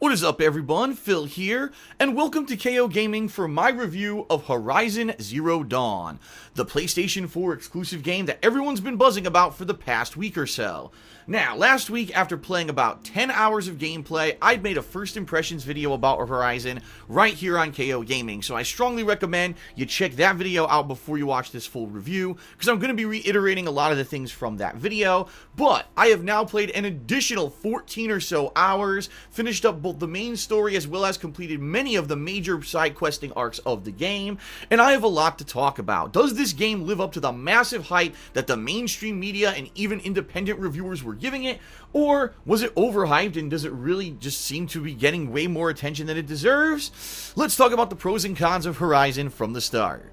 What is up everyone, Phil here, and welcome to KO Gaming for my review of Horizon Zero Dawn, the PlayStation 4 exclusive game that everyone's been buzzing about for the past week or so. Now, last week, after playing about 10 hours of gameplay, I'd made a first impressions video about Horizon right here on KO Gaming, so I strongly recommend you check that video out before you watch this full review, because I'm going to be reiterating a lot of the things from that video, but I have now played an additional 14 or so hours, finished up both the main story as well as completed many of the major side questing arcs of the game, and I have a lot to talk about. Does this game live up to the massive hype that the mainstream media and even independent reviewers were giving it, or was it overhyped and does it really just seem to be getting way more attention than it deserves? Let's talk about the pros and cons of Horizon from the start.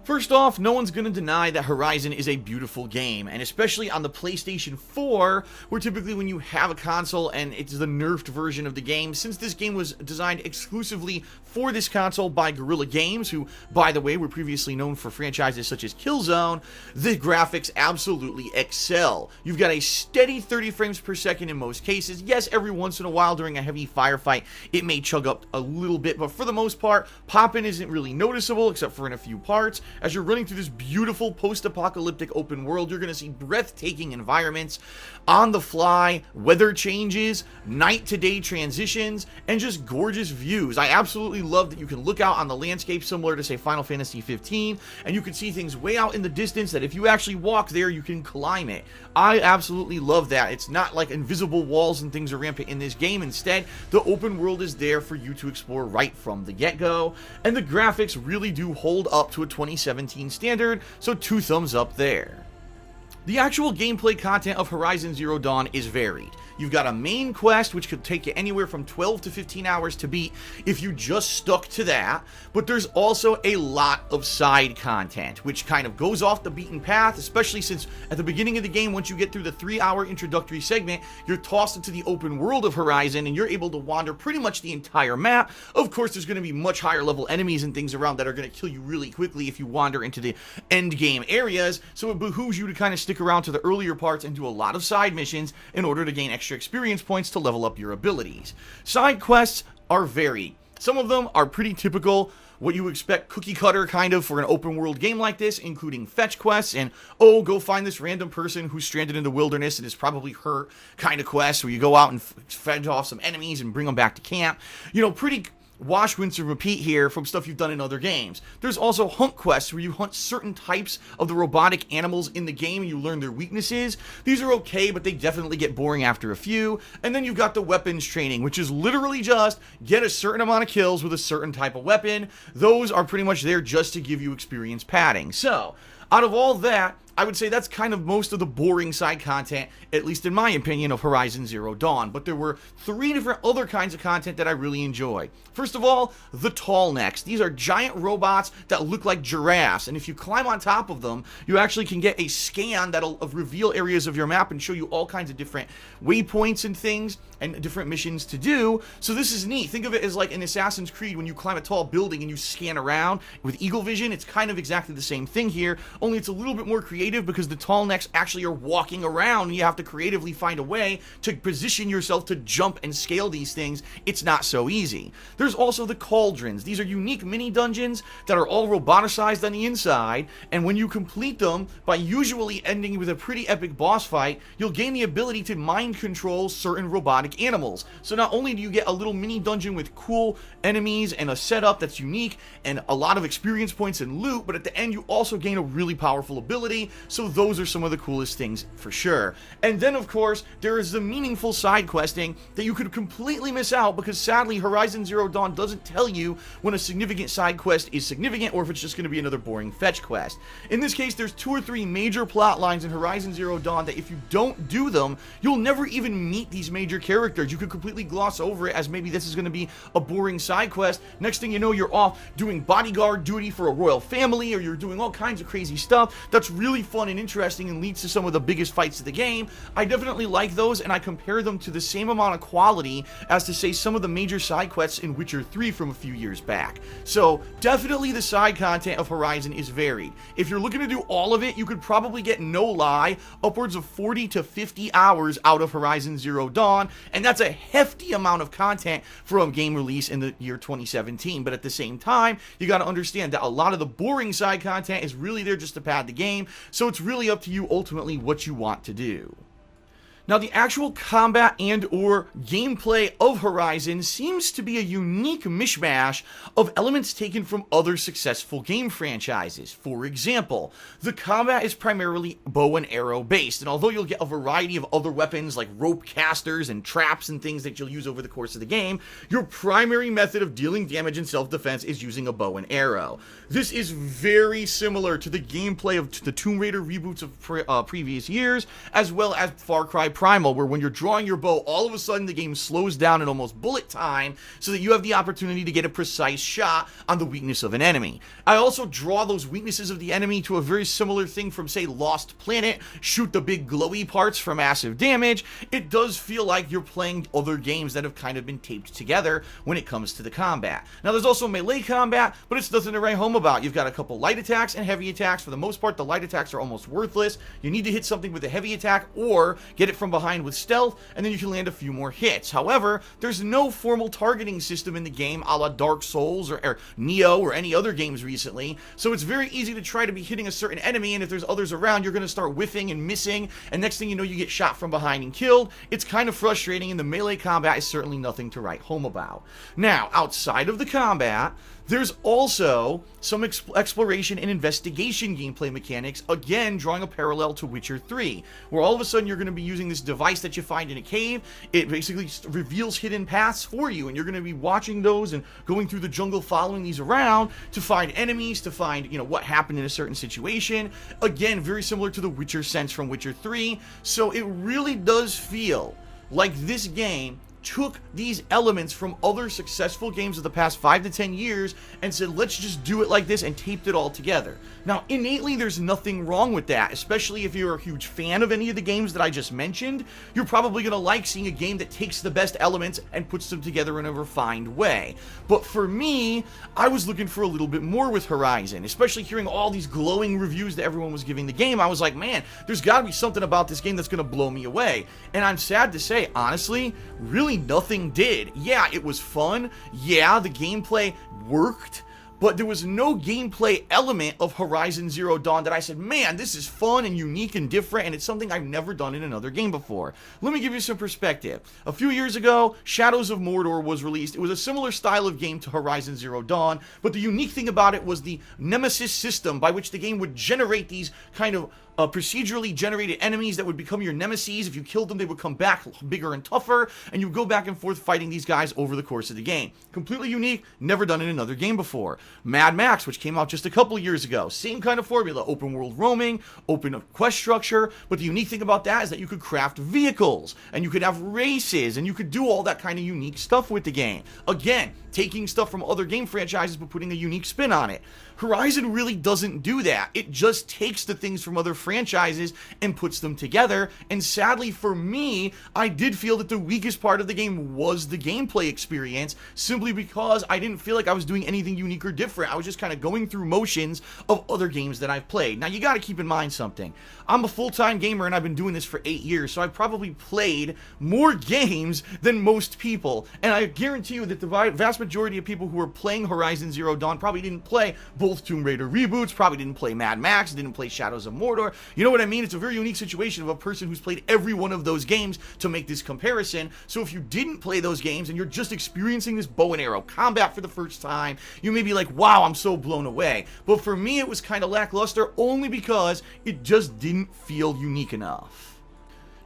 First off, no one's going to deny that Horizon is a beautiful game, and especially on the PlayStation 4, where typically when you have a console and it's the nerfed version of the game, since this game was designed exclusively for this console by Guerrilla Games, who, by the way, were previously known for franchises such as Killzone, the graphics absolutely excel. You've got a steady 30 frames per second in most cases. Yes, every once in a while during a heavy firefight, it may chug up a little bit, but for the most part, pop-in isn't really noticeable except for in a few parts. As you're running through this beautiful post-apocalyptic open world, you're going to see breathtaking environments, on-the-fly weather changes, night-to-day transitions, and just gorgeous views. I absolutely love that you can look out on the landscape similar to, say, Final Fantasy 15, and you can see things way out in the distance that if you actually walk there, you can climb it. I absolutely love that. It's not like invisible walls and things are rampant in this game. Instead, the open world is there for you to explore right from the get-go, and the graphics really do hold up to a 2017 standard, so 2 thumbs up there. The actual gameplay content of Horizon Zero Dawn is varied. You've got a main quest, which could take you anywhere from 12 to 15 hours to beat if you just stuck to that, but there's also a lot of side content, which kind of goes off the beaten path, especially since at the beginning of the game, once you get through the 3-hour introductory segment, you're tossed into the open world of Horizon, and you're able to wander pretty much the entire map. Of course, there's going to be much higher level enemies and things around that are going to kill you really quickly if you wander into the end game areas, so it behooves you to kind of stick around to the earlier parts and do a lot of side missions in order to gain extra experience points to level up your abilities. Side quests are varied. Some of them are pretty typical, what you expect cookie cutter kind of for an open world game like this, including fetch quests and, oh, go find this random person who's stranded in the wilderness and is probably hurt kind of quests where you go out and fend off some enemies and bring them back to camp. You know, pretty wash, rinse, and repeat here from stuff you've done in other games. There's also hunt quests where you hunt certain types of the robotic animals in the game and you learn their weaknesses. These are okay, but they definitely get boring after a few. And then you've got the weapons training, which is literally just get a certain amount of kills with a certain type of weapon. Those are pretty much there just to give you experience padding. So, out of all that, I would say that's kind of most of the boring side content, at least in my opinion, of Horizon Zero Dawn. But there were 3 different other kinds of content that I really enjoy. First of all, the tall necks. These are giant robots that look like giraffes, and if you climb on top of them, you actually can get a scan that'll reveal areas of your map and show you all kinds of different waypoints and things and different missions to do. So this is neat. Think of it as like in Assassin's Creed when you climb a tall building and you scan around with eagle vision. It's kind of exactly the same thing here, only it's a little bit more creative because the tall necks actually are walking around and you have to creatively find a way to position yourself to jump and scale these things. It's not so easy. There's also the cauldrons. These are unique mini dungeons that are all roboticized on the inside, and when you complete them, by usually ending with a pretty epic boss fight, you'll gain the ability to mind control certain robotic animals. So not only do you get a little mini dungeon with cool enemies and a setup that's unique and a lot of experience points and loot, but at the end you also gain a really powerful ability. So those are some of the coolest things for sure. And then of course there is the meaningful side questing that you could completely miss out because sadly Horizon Zero Dawn doesn't tell you when a significant side quest is significant or if it's just going to be another boring fetch quest. In this case, there's 2 or 3 major plot lines in Horizon Zero Dawn that if you don't do them, you'll never even meet these major characters. You could completely gloss over it as maybe this is going to be a boring side quest. Next thing you know, you're off doing bodyguard duty for a royal family, or you're doing all kinds of crazy stuff that's really really fun and interesting and leads to some of the biggest fights of the game, I definitely like those, and I compare them to the same amount of quality as to say some of the major side quests in Witcher 3 from a few years back. So definitely the side content of Horizon is varied. If you're looking to do all of it, you could probably get, no lie, upwards of 40 to 50 hours out of Horizon Zero Dawn, and that's a hefty amount of content for a game release in the year 2017. But at the same time, you got to understand that a lot of the boring side content is really there just to pad the game, so it's really up to you ultimately what you want to do. Now, the actual combat and or gameplay of Horizon seems to be a unique mishmash of elements taken from other successful game franchises. For example, the combat is primarily bow and arrow based, and although you'll get a variety of other weapons like rope casters and traps and things that you'll use over the course of the game, your primary method of dealing damage in self-defense is using a bow and arrow. This is very similar to the gameplay of the Tomb Raider reboots of previous years, as well as Far Cry Primal, where when you're drawing your bow, all of a sudden the game slows down at almost bullet time so that you have the opportunity to get a precise shot on the weakness of an enemy. I also draw those weaknesses of the enemy to a very similar thing from, say, Lost Planet, shoot the big glowy parts for massive damage. It does feel like you're playing other games that have kind of been taped together when it comes to the combat. Now, there's also melee combat, but it's nothing to write home about. You've got a couple light attacks and heavy attacks. For the most part, the light attacks are almost worthless. You need to hit something with a heavy attack or get it from behind with stealth, and then you can land a few more hits. However, there's no formal targeting system in the game a la Dark Souls or Neo or any other games recently, so it's very easy to try to be hitting a certain enemy, and if there's others around, you're going to start whiffing and missing, and next thing you know, you get shot from behind and killed. It's kind of frustrating, and the melee combat is certainly nothing to write home about. Now, outside of the combat, there's also some exploration and investigation gameplay mechanics, again drawing a parallel to Witcher 3, where all of a sudden you're going to be using this device that you find in a cave. It basically reveals hidden paths for you, and you're going to be watching those and going through the jungle following these around to find enemies, to find, what happened in a certain situation. Again, very similar to the Witcher sense from Witcher 3, so it really does feel like this game took these elements from other successful games of the past 5 to 10 years and said, let's just do it like this, and taped it all together. Now, innately, there's nothing wrong with that, especially if you're a huge fan of any of the games that I just mentioned. You're probably going to like seeing a game that takes the best elements and puts them together in a refined way. But for me, I was looking for a little bit more with Horizon, especially hearing all these glowing reviews that everyone was giving the game. I was like, man, there's got to be something about this game that's going to blow me away. And I'm sad to say, honestly, really nothing did. Yeah, it was fun. Yeah, the gameplay worked, but there was no gameplay element of Horizon Zero Dawn that I said, man, this is fun and unique and different, and it's something I've never done in another game before. Let me give you some perspective. A few years ago, Shadows of Mordor was released. It was a similar style of game to Horizon Zero Dawn, but the unique thing about it was the Nemesis system by which the game would generate these kind of procedurally generated enemies that would become your nemesis. If you killed them, they would come back bigger and tougher, and you would go back and forth fighting these guys over the course of the game. Completely unique, never done in another game before. Mad Max, which came out just a couple years ago, same kind of formula, open world roaming, open quest structure, but the unique thing about that is that you could craft vehicles, and you could have races, and you could do all that kind of unique stuff with the game. Again, taking stuff from other game franchises but putting a unique spin on it. Horizon really doesn't do that. It just takes the things from other franchises and puts them together, and sadly for me, I did feel that the weakest part of the game was the gameplay experience, simply because I didn't feel like I was doing anything unique or different. I was just kind of going through motions of other games that I've played. Now, you got to keep in mind something. I'm a full-time gamer, and I've been doing this for 8 years, so I've probably played more games than most people, and I guarantee you that the vast majority of people who are playing Horizon Zero Dawn probably didn't play both Tomb Raider reboots, probably didn't play Mad Max, didn't play Shadows of Mordor. You know what I mean? It's a very unique situation of a person who's played every one of those games to make this comparison. So if you didn't play those games and you're just experiencing this bow and arrow combat for the first time, you may be like, wow, I'm so blown away. But for me, it was kind of lackluster only because it just didn't feel unique enough.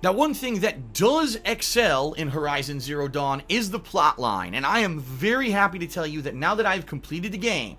Now, one thing that does excel in Horizon Zero Dawn is the plot line, and I am very happy to tell you that now that I've completed the game,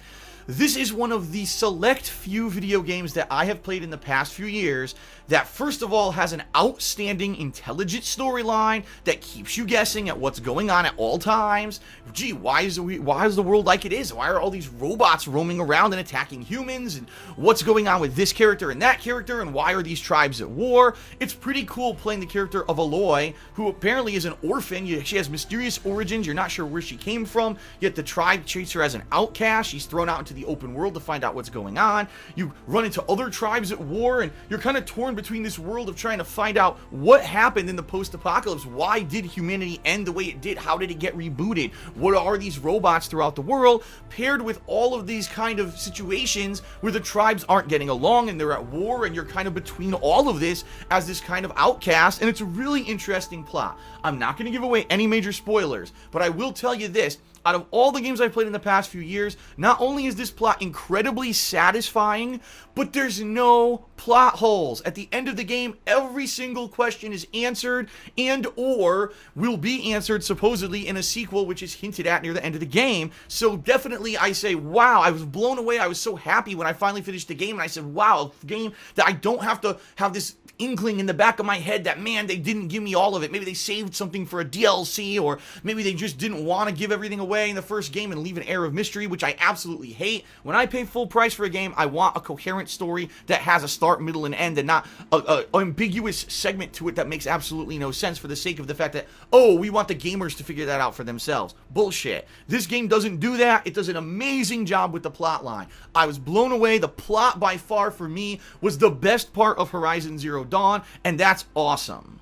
this is one of the select few video games that I have played in the past few years that first of all has an outstanding intelligent storyline that keeps you guessing at what's going on at all times. Gee, why is the world like it is? Why are all these robots roaming around and attacking humans? And what's going on with this character and that character? And why are these tribes at war? It's pretty cool playing the character of Aloy, who apparently is an orphan. She has mysterious origins. You're not sure where she came from, yet the tribe treats her as an outcast. She's thrown out into the open world to find out what's going on. You run into other tribes at war, and you're kind of torn between this world of trying to find out what happened in the post-apocalypse. Why did humanity end the way it did? How did it get rebooted? What are these robots throughout the world? Paired with all of these kind of situations where the tribes aren't getting along and they're at war, and you're kind of between all of this as this kind of outcast, and it's a really interesting plot. I'm not going to give away any major spoilers, but I will tell you this. Out of all the games I've played in the past few years, not only is this plot incredibly satisfying, but there's no plot holes. At the end of the game, every single question is answered and or will be answered supposedly in a sequel, which is hinted at near the end of the game. So definitely I say, wow, I was blown away. I was so happy when I finally finished the game, and I said, wow, a game that I don't have to have this inkling in the back of my head that, man, they didn't give me all of it. Maybe they saved something for a DLC, or maybe they just didn't want to give everything away in the first game and leave an air of mystery, which I absolutely hate. When I pay full price for a game, I want a coherent story that has a start, middle, and end, and not an ambiguous segment to it that makes absolutely no sense for the sake of the fact that, oh, we want the gamers to figure that out for themselves. Bullshit. This game doesn't do that. It does an amazing job with the plot line. I was blown away. The plot by far for me was the best part of Horizon Zero Dawn, and that's awesome.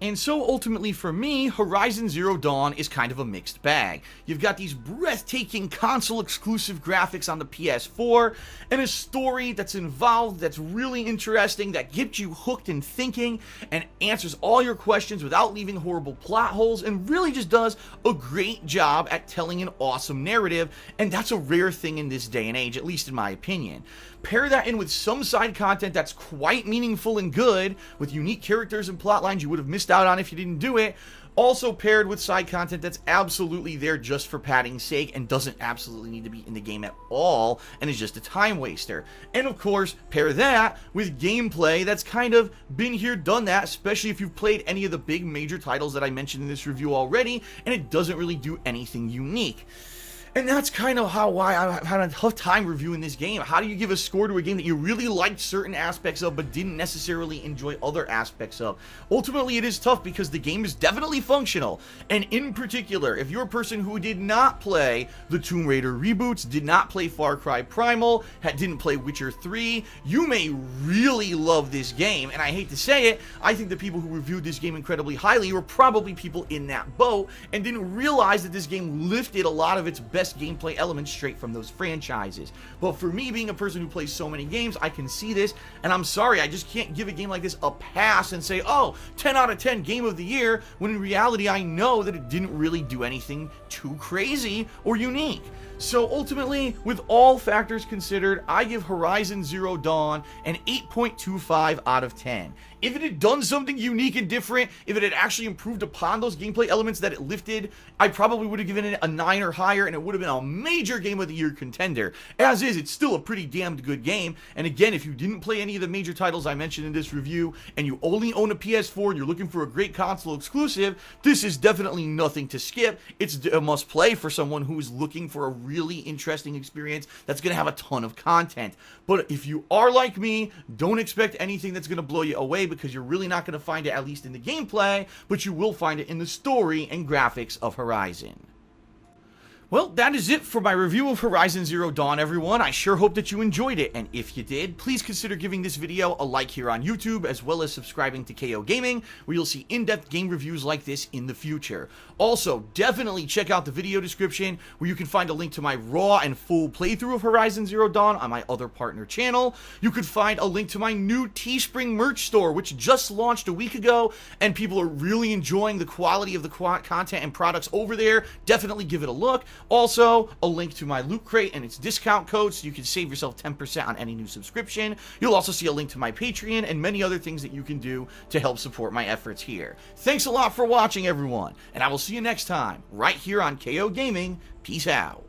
And so ultimately for me, Horizon Zero Dawn is kind of a mixed bag. You've got these breathtaking console exclusive graphics on the PS4 and a story that's involved, that's really interesting, that gets you hooked and thinking and answers all your questions without leaving horrible plot holes, and really just does a great job at telling an awesome narrative, and that's a rare thing in this day and age, at least in my opinion. Pair that in with some side content that's quite meaningful and good, with unique characters and plot lines you would have missed out on if you didn't do it. Also paired with side content that's absolutely there just for padding's sake and doesn't absolutely need to be in the game at all and is just a time waster. And of course, pair that with gameplay that's kind of been here, done that, especially if you've played any of the big major titles that I mentioned in this review already, and it doesn't really do anything unique. And that's kind of why I've had a tough time reviewing this game. How do you give a score to a game that you really liked certain aspects of but didn't necessarily enjoy other aspects of? Ultimately, it is tough because the game is definitely functional. And in particular, if you're a person who did not play the Tomb Raider reboots, did not play Far Cry Primal, didn't play Witcher 3, you may really love this game. And I hate to say it, I think the people who reviewed this game incredibly highly were probably people in that boat and didn't realize that this game lifted a lot of its best gameplay elements straight from those franchises. But for me, being a person who plays so many games, I can see this, and I'm sorry, I just can't give a game like this a pass and say, oh, 10 out of 10 game of the year, when in reality I know that it didn't really do anything too crazy or unique. So ultimately, with all factors considered, I give Horizon Zero Dawn an 8.25 out of 10. If it had done something unique and different, if it had actually improved upon those gameplay elements that it lifted, I probably would have given it a 9 or higher, and it would have been a major Game of the Year contender. As is, it's still a pretty damned good game, and again, if you didn't play any of the major titles I mentioned in this review, and you only own a PS4 and you're looking for a great console exclusive, this is definitely nothing to skip. It's a must play for someone who is looking for a really interesting experience that's going to have a ton of content. But if you are like me, don't expect anything that's going to blow you away, because you're really not going to find it, at least in the gameplay, but you will find it in the story and graphics of Horizon. Well, that is it for my review of Horizon Zero Dawn, everyone. I sure hope that you enjoyed it, and if you did, please consider giving this video a like here on YouTube, as well as subscribing to KO Gaming, where you'll see in-depth game reviews like this in the future. Also, definitely check out the video description, where you can find a link to my raw and full playthrough of Horizon Zero Dawn on my other partner channel. You could find a link to my new Teespring merch store, which just launched a week ago, and people are really enjoying the quality of the content and products over there. Definitely give it a look. Also, a link to my Loot Crate and its discount code, so you can save yourself 10% on any new subscription. You'll also see a link to my Patreon and many other things that you can do to help support my efforts here. Thanks a lot for watching, everyone, and I will see you next time, right here on KO Gaming. Peace out.